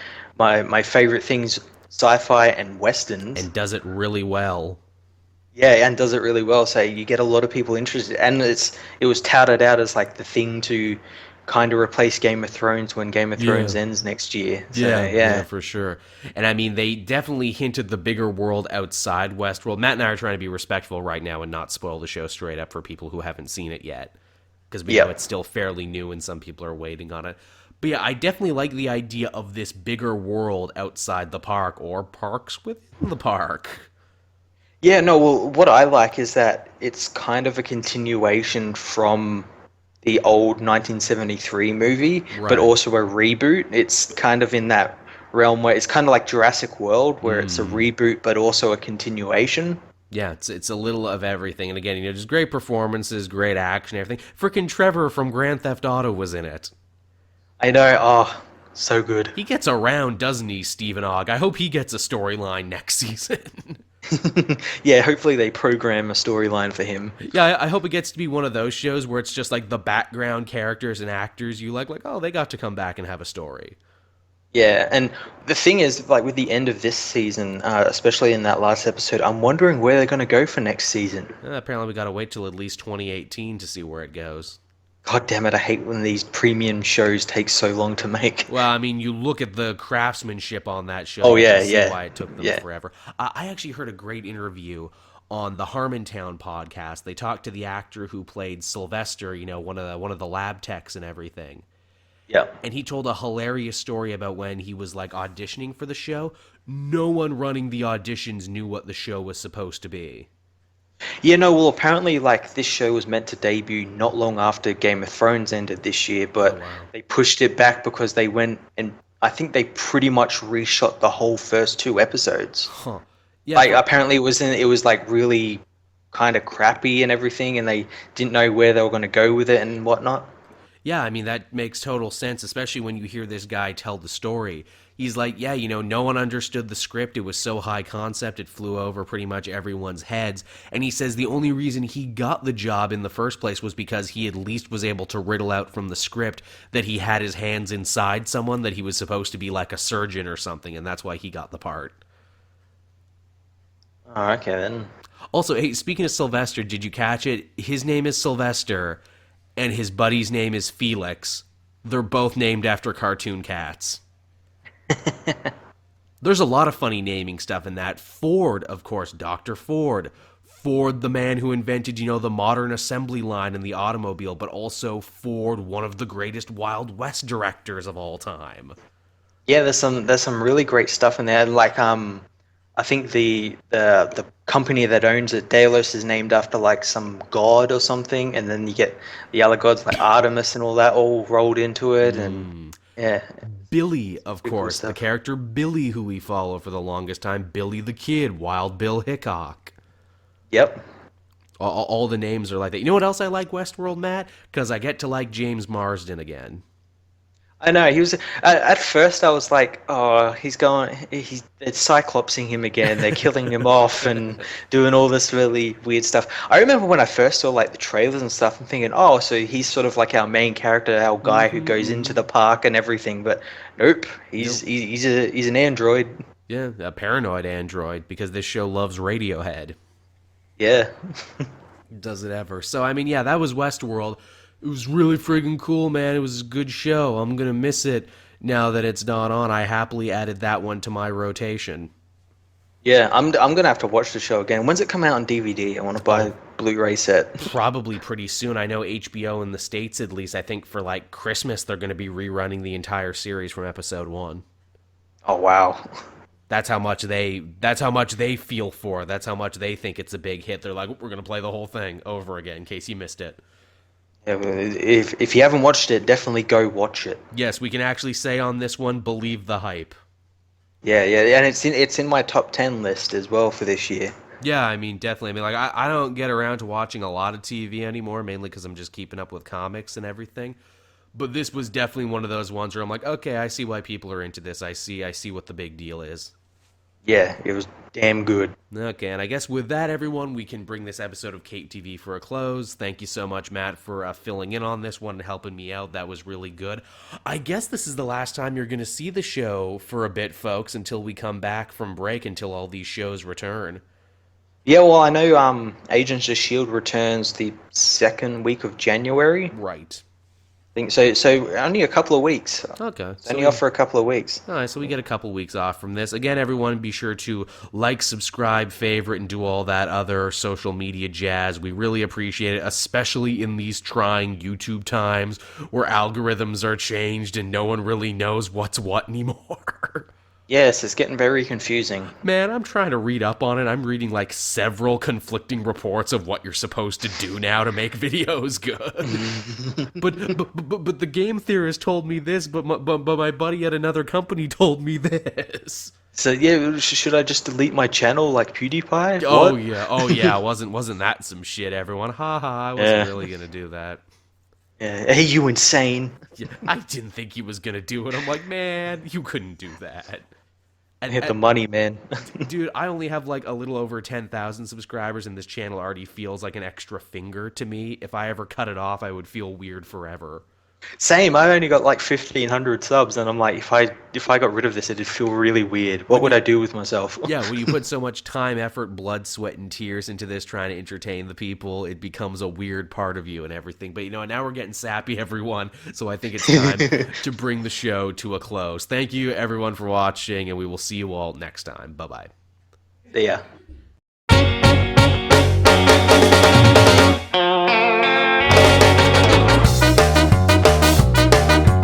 favorite things, sci-fi and westerns. And does it really well. Yeah, and does it really well. So you get a lot of people interested, and it was touted out as like the thing to kind of replace Game of Thrones when Game of Yeah. Thrones ends next year. So Yeah, yeah, for sure. And I mean, they definitely hinted the bigger world outside Westworld. Matt and I are trying to be respectful right now and not spoil the show straight up for people who haven't seen it yet. Because we know yeah. it's still fairly new and some people are waiting on it. But yeah, I definitely like the idea of this bigger world outside the park or parks within the park. Yeah, no, well, what I like is that it's kind of a continuation from the old 1973 movie, but Right. also a reboot. It's kind of in that realm where it's kind of like Jurassic World, where it's a Mm. reboot, but also a continuation. Yeah, it's a little of everything. And again, just great performances, great action, everything. Frickin' Trevor from Grand Theft Auto was in it. I know, oh, so good. He gets around, doesn't he, Stephen Ogg? I hope he gets a storyline next season. Yeah, hopefully they program a storyline for him. Yeah, I hope it gets to be one of those shows where it's just like the background characters and actors you like, oh, they got to come back and have a story. Yeah, and the thing is, like with the end of this season, especially in that last episode, I'm wondering where they're going to go for next season. Apparently, we got to wait till at least 2018 to see where it goes. God damn it, I hate when these premium shows take so long to make. Well, I mean, you look at the craftsmanship on that show. Oh You yeah, can see yeah, why it took them yeah, forever. I actually heard a great interview on the Harmontown podcast. They talked to the actor who played Sylvester, one of the lab techs and everything. yeah. And he told a hilarious story about when he was like auditioning for the show. No one running the auditions knew what the show was supposed to be. Yeah, no, well, apparently, like, this show was meant to debut not long after Game of Thrones ended this year, Oh but wow. they pushed it back because they went and I think they pretty much reshot the whole first two episodes. Huh. Yeah, Like, apparently it was like really kind of crappy and everything, and they didn't know where they were going to go with it and whatnot. yeah, I mean, that makes total sense, especially when you hear this guy tell the story. He's like, yeah, no one understood the script. It was so high concept, it flew over pretty much everyone's heads. And he says the only reason he got the job in the first place was because he at least was able to riddle out from the script that he had his hands inside someone, that he was supposed to be like a surgeon or something, and that's why he got the part. Oh, okay then. Also, hey, speaking of Sylvester, did you catch it? His name is Sylvester, and his buddy's name is Felix. They're both named after cartoon cats. There's a lot of funny naming stuff in that. Ford, of course, Dr. Ford. Ford, the man who invented, the modern assembly line in the automobile, but also Ford, one of the greatest Wild West directors of all time. Yeah, there's some really great stuff in there. Like I think the company that owns it, Delos, is named after like some god or something, and then you get the other gods like Artemis and all that all rolled into it, and yeah, Billy, of pretty cool course, the stuff. character Billy, who we follow for the longest time, Billy the Kid, Wild Bill Hickok. Yep. All the names are like that. You know what else I like Westworld, Matt? Because I get to like James Marsden again. I know he was. At first, I was like, "Oh, he's going. It's cyclopsing him again. They're killing him off and doing all this really weird stuff." I remember when I first saw like the trailers and stuff. I'm thinking, "Oh, so he's sort of like our main character, our guy who goes into the park and everything." But nope, he's Nope. he's an android. Yeah, a paranoid android, because this show loves Radiohead. Yeah, Does it ever? So, I mean, yeah, that was Westworld. It was really friggin' cool, man. It was a good show. I'm gonna miss it now that it's not on. I happily added that one to my rotation. yeah. I'm gonna have to watch the show again. When's it come out on DVD? I want to buy a Oh, Blu-ray set. probably pretty soon. I know HBO in the States, at least, I think for like Christmas, they're gonna be rerunning the entire series from episode one. Oh wow. That's how much they feel for it. That's how much they think it's a big hit. They're like, we're gonna play the whole thing over again in case you missed it. Yeah, well, if you haven't watched it, definitely go watch it. Yes, we can actually say on this one, believe the hype. Yeah, yeah, and it's in my top 10 list as well for this year. Yeah, I mean, definitely. I mean, like, I don't get around to watching a lot of TV anymore, mainly because I'm just keeping up with comics and everything. But this was definitely one of those ones where I'm like, okay, I see why people are into this. I see what the big deal is. Yeah, it was damn good. Okay, and I guess with that, everyone, we can bring this episode of Cape TV for a close. Thank you so much, Matt, for filling in on this one and helping me out. That was really good. I guess this is the last time you're going to see the show for a bit, folks, until we come back from break, until all these shows return. Yeah, well, I know Agents of Shield returns the second week of January. I Right. think so. So only a couple of weeks. Okay. It's only off for a couple of weeks. All right, so we get a couple weeks off from this. Again, everyone, be sure to like, subscribe, favorite, and do all that other social media jazz. We really appreciate it, especially in these trying YouTube times where algorithms are changed and no one really knows what's what anymore. Yes, it's getting very confusing. Man, I'm trying to read up on it. I'm reading like several conflicting reports of what you're supposed to do now to make videos good. but the game theorist told me this, but my buddy at another company told me this. So yeah, should I just delete my channel like PewDiePie? Oh What? yeah, oh yeah. Wasn't that some shit, everyone? Ha ha. I wasn't Yeah. really gonna do that. Yeah. Hey, you insane? Yeah, I didn't think he was gonna do it. I'm like, man, you couldn't do that. Hit the money, man. Dude, I only have like a little over 10,000 subscribers, and this channel already feels like an extra finger to me. If I ever cut it off, I would feel weird forever. Same. I only got like 1,500 subs, and I'm like, if I got rid of this, it'd feel really weird. What would I do with myself? Yeah, when you put so much time, effort, blood, sweat, and tears into this trying to entertain the people, it becomes a weird part of you and everything. But now we're getting sappy, everyone. So I think it's time to bring the show to a close. Thank you, everyone, for watching, and we will see you all next time. Bye bye. Yeah.